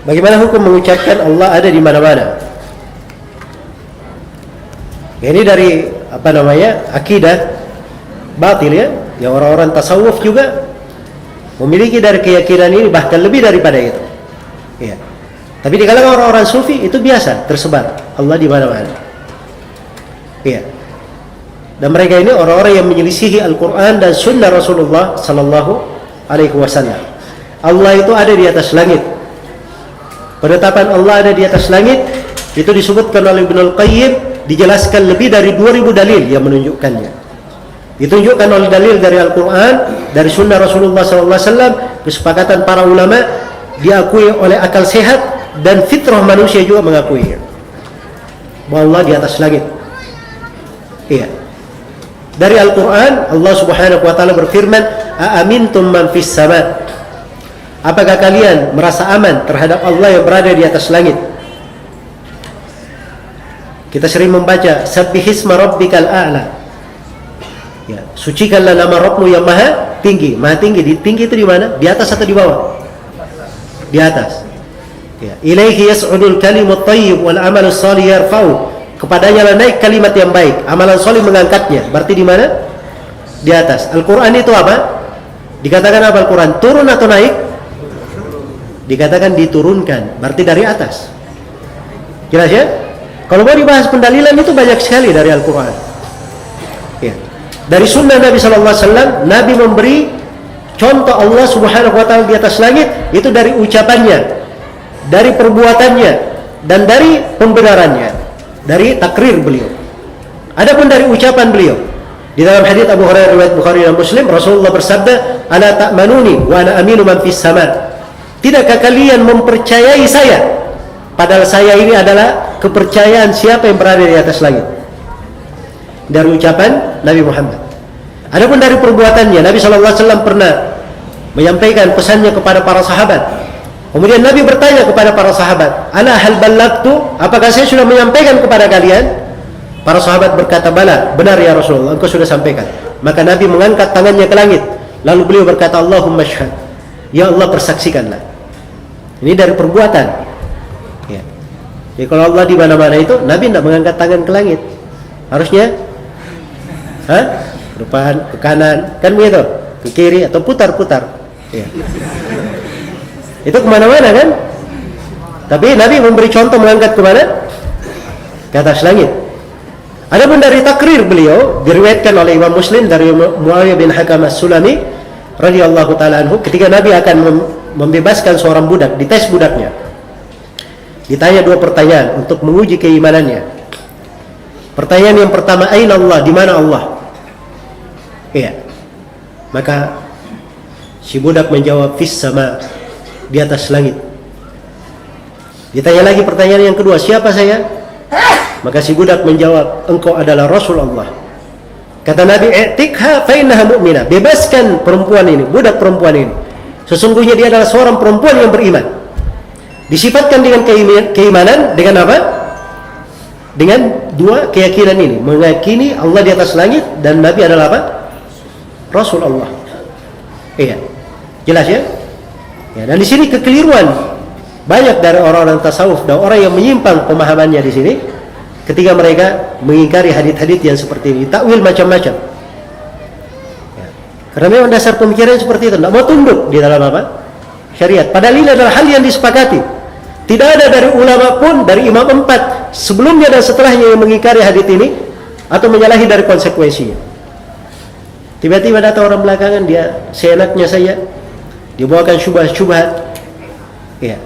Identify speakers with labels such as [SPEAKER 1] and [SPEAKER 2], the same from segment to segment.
[SPEAKER 1] Bagaimana hukum mengucapkan Allah ada di mana-mana? Ya, ini dari akidah batil ya. Yang orang-orang tasawuf juga memiliki dari keyakinan ini, bahkan lebih daripada itu. Ya. Tapi di kalangan orang-orang sufi itu biasa tersebar Allah di mana-mana. Ya. Dan mereka ini orang-orang yang menyelisihi Al-Quran dan Sunnah Rasulullah Sallallahu Alaihi Wasallam. Allah itu ada di atas langit. Penetapan Allah ada di atas langit itu disebutkan oleh Ibnul Qayyim, dijelaskan lebih dari 2000 dalil yang menunjukkannya. Ditunjukkan oleh dalil dari Al-Quran, dari Sunnah Rasulullah SAW, kesepakatan para ulama, diakui oleh akal sehat, dan fitrah manusia juga mengakuinya bahwa Allah di atas langit. Iya. Dari Al-Quran, Allah Subhanahu wa Ta'ala berfirman, "Aamintum man fis sama'." Apakah kalian merasa aman terhadap Allah yang berada di atas langit? Kita sering membaca, "Sabbihisma rabbikal a'la." Ya, sucikanlah nama Rabbmu yang maha tinggi. Maha tinggi, tinggi itu di mana? Di atas atau di bawah? Di atas. Ya, ilaihi yas'udul kalimut thayyib wal amalus shalih yarfa'u. Kepadanya lah naik kalimat yang baik, amalan saleh mengangkatnya. Berarti di mana? Di atas. Al-Quran itu apa? Dikatakan apa Al-Quran? Turun atau naik? Dikatakan diturunkan, berarti dari atas. Jelas ya? Kalau mau dibahas pendalilan itu banyak sekali dari Al-Quran. Ya. Dari Sunnah Nabi SAW, Nabi memberi contoh Allah Subhanahu Wa Taala di atas langit itu dari ucapannya, dari perbuatannya, dan dari pembenarannya, dari takrir beliau. Adapun dari ucapan beliau, di dalam hadits Abu Hurairah riwayat Bukhari dan Muslim, Rasulullah bersabda, "Ala ta'manuni wa ana aminu man fis sama'." Tidakkah kalian mempercayai saya? Padahal saya ini adalah kepercayaan siapa yang berada di atas langit. Dari ucapan Nabi Muhammad. Adapun dari perbuatannya, Nabi SAW pernah menyampaikan pesannya kepada para sahabat. Kemudian Nabi bertanya kepada para sahabat, "Ala hal ballagtu? Apakah saya sudah menyampaikan kepada kalian?" Para sahabat berkata, "Bala, benar ya Rasulullah, engkau sudah sampaikan." Maka Nabi mengangkat tangannya ke langit. Lalu beliau berkata, "Allahumma syhad." Ya Allah, persaksikanlah. Ini dari perbuatan. Ya. Jadi kalau Allah di mana-mana itu, Nabi tidak mengangkat tangan ke langit. Harusnya, ke depan, ke kanan, kan begitu, ke kiri atau putar-putar. Ya. Itu kemana-mana kan? Tapi Nabi memberi contoh mengangkat ke mana? Ke atas langit. Adapun dari takrir beliau diriwayatkan oleh Imam Muslim dari Muawiyah bin Hakam As-Sulami radhiyallahu taala anhu, ketika Nabi akan membebaskan seorang budak, dites budaknya. Ditanya dua pertanyaan untuk menguji keimanannya. Pertanyaan yang pertama, "Aina Allah?" Di mana Allah? Iya. Maka si budak menjawab, "Fis sama," di atas langit. Ditanya lagi pertanyaan yang kedua, "Siapa saya?" Maka si budak menjawab, "Engkau adalah Rasul Allah." Kata Nabi, "I'tikha fa innaha mu'minah." Bebaskan perempuan ini, budak perempuan ini. Sesungguhnya dia adalah seorang perempuan yang beriman. Disifatkan dengan keimanan dengan apa? Dengan dua keyakinan ini, meyakini Allah di atas langit dan Nabi adalah apa? Rasul Allah. Iya. Jelas ya? Ya, dan di sini kekeliruan banyak dari orang-orang tasawuf dan orang yang menyimpang pemahamannya di sini ketika mereka mengingkari hadits-hadits yang seperti ini, takwil macam-macam. Karena memang dasar pemikiran seperti itu, tidak mau tunduk di dalam apa? Syariat. Padahal ini adalah hal yang disepakati. Tidak ada dari ulama pun, dari imam 4 sebelumnya dan setelahnya yang mengingkari hadits ini atau menyalahi dari konsekuensinya. Tiba-tiba datang orang belakangan, dia seenaknya saja dibawakan syubhat-syubhat. Ya.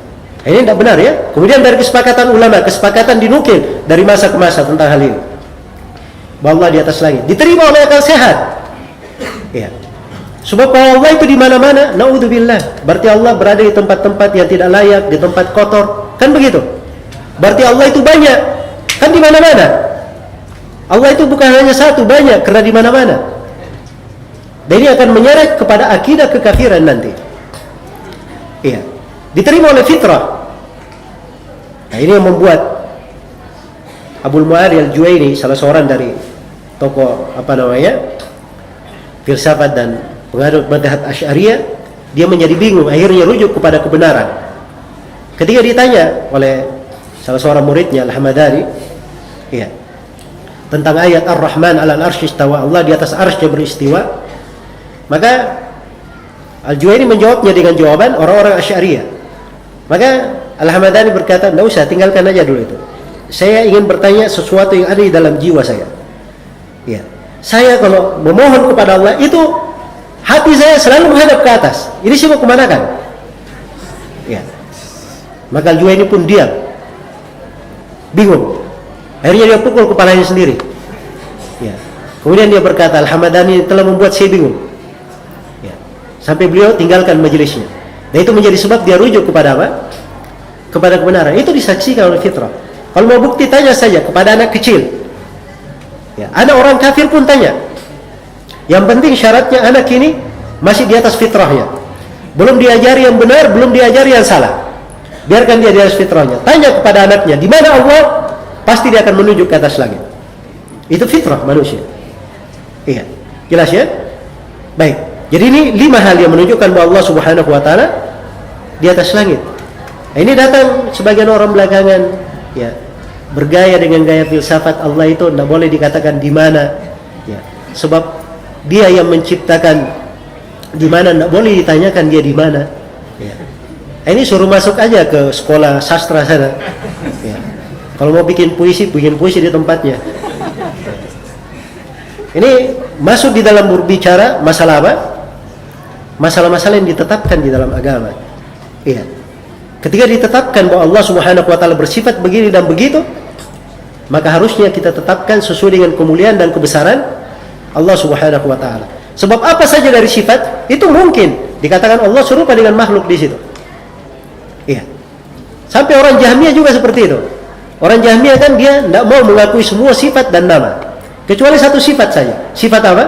[SPEAKER 1] Ini tidak benar ya. Kemudian dari kesepakatan ulama, kesepakatan dinukil dari masa ke masa tentang hal ini. Bahwa Allah di atas langit. Diterima oleh akal sehat. Ya. Sebab Allah itu di mana-mana, naudzubillah. Berarti Allah berada di tempat-tempat yang tidak layak, di tempat kotor, kan begitu? Berarti Allah itu banyak, kan di mana-mana. Allah itu bukan hanya satu, banyak, karena di mana-mana. Dan ini akan menyeret kepada akidah kekafiran nanti. Iya, diterima oleh fitrah. Nah, ini yang membuat Abul Mu'ali Al-Juwaini, salah seorang dari tokoh filsafat dan pengadut madhab Asy'ariyah, dia menjadi bingung, akhirnya rujuk kepada kebenaran. ketika ditanya oleh salah seorang muridnya Al-Hamadani, ya, tentang ayat Ar-Rahman 'alal arsy istawa, Allah di atas arsy beristiwa, maka Al-Juwaini menjawabnya dengan jawaban orang-orang Asy'ariyah. Maka Al-Hamadani berkata, "Enggak usah, tinggalkan aja dulu itu. Saya ingin bertanya sesuatu yang ada di dalam jiwa saya. Ya, saya kalau memohon kepada Allah itu hati saya selalu menghadap ke atas. Ini sih mau kemana kan?" Ya. Maka Al-Juwaini pun diam, bingung. Akhirnya dia pukul kepalanya sendiri. Ya. Kemudian dia berkata, "Al-Hamadani telah membuat saya bingung." Ya. Sampai beliau tinggalkan majelisnya. Dan itu menjadi sebab dia rujuk kepada apa? Kepada kebenaran. Itu disaksikan oleh fitrah. Kalau mau bukti, tanya saja kepada anak kecil. Ya. Anak orang kafir pun tanya. Yang penting syaratnya anak ini masih di atas fitrahnya. Belum diajari yang benar, belum diajari yang salah. Biarkan dia di atas fitrahnya. Tanya kepada anaknya, di mana Allah? Pasti dia akan menunjuk ke atas langit. Itu fitrah manusia. Iya, jelas ya? Baik. Jadi ini 5 hal yang menunjukkan bahwa Allah Subhanahu wa taala di atas langit. Nah, ini datang sebagian orang belakangan, ya, bergaya dengan gaya filsafat Allah itu tidak boleh dikatakan di mana, ya, sebab dia yang menciptakan di mana, tidak boleh ditanyakan dia di mana. Ya. Ini suruh masuk aja ke sekolah sastra sana. Ya. Kalau mau bikin puisi di tempatnya. Ini masuk di dalam berbicara masalah apa? Masalah-masalah yang ditetapkan di dalam agama. Iya. Ketika ditetapkan bahwa Allah Subhanahu wa taala bersifat begini dan begitu, maka harusnya kita tetapkan sesuai dengan kemuliaan dan kebesaran Allah Subhanahu wa taala. Sebab apa saja dari sifat itu mungkin dikatakan Allah serupa dengan makhluk di situ. Iya. Sampai orang Jahmiyah juga seperti itu. Orang Jahmiyah kan dia tidak mau mengakui semua sifat dan nama, kecuali satu sifat saja. Sifat apa?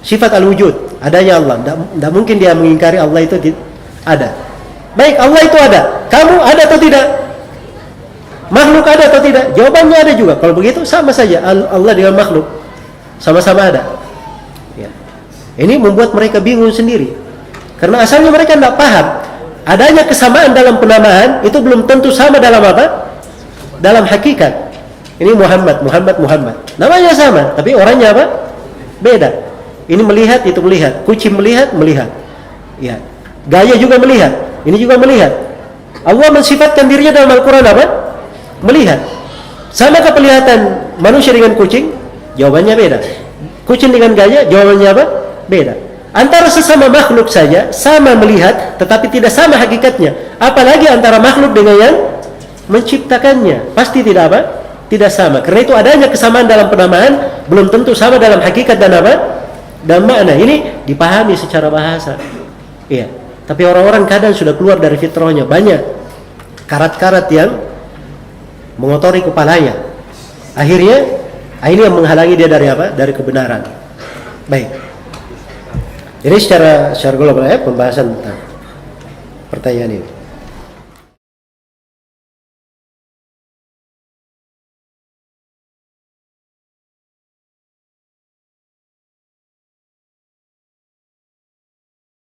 [SPEAKER 1] Sifat al-wujud, adanya Allah. Tidak mungkin dia mengingkari Allah itu ada. Baik, Allah itu ada. Kamu ada atau tidak? Makhluk ada atau tidak? Jawabannya ada juga. Kalau begitu sama saja Allah dengan makhluk sama-sama ada. Ya. Ini membuat mereka bingung sendiri. Karena asalnya mereka tidak paham adanya kesamaan dalam penamaan itu belum tentu sama dalam apa? Dalam hakikat. Ini Muhammad. Namanya sama, tapi orangnya apa? Beda. Ini melihat, itu melihat. Kucing melihat. Ya. Gaya juga melihat. Ini juga melihat. Allah mensifatkan dirinya dalam Al-Quran apa? Melihat. Samakah penglihatan manusia dengan kucing? Jawabannya beda. Kucing dengan gaya? Jawabannya apa? Beda. Antara sesama makhluk saja sama melihat, tetapi tidak sama hakikatnya. Apalagi antara makhluk dengan yang menciptakannya, pasti tidak apa? Tidak sama. Karena itu adanya kesamaan dalam penamaan belum tentu sama dalam hakikat dan apa? Dan makna. Ini dipahami secara bahasa. Iya. Tapi orang-orang kadang sudah keluar dari fitrahnya, banyak karat-karat yang mengotori kepalanya. Akhirnya ini yang menghalangi dia dari apa? Dari kebenaran. Baik. Jadi secara global ya pembahasan tentang pertanyaan ini.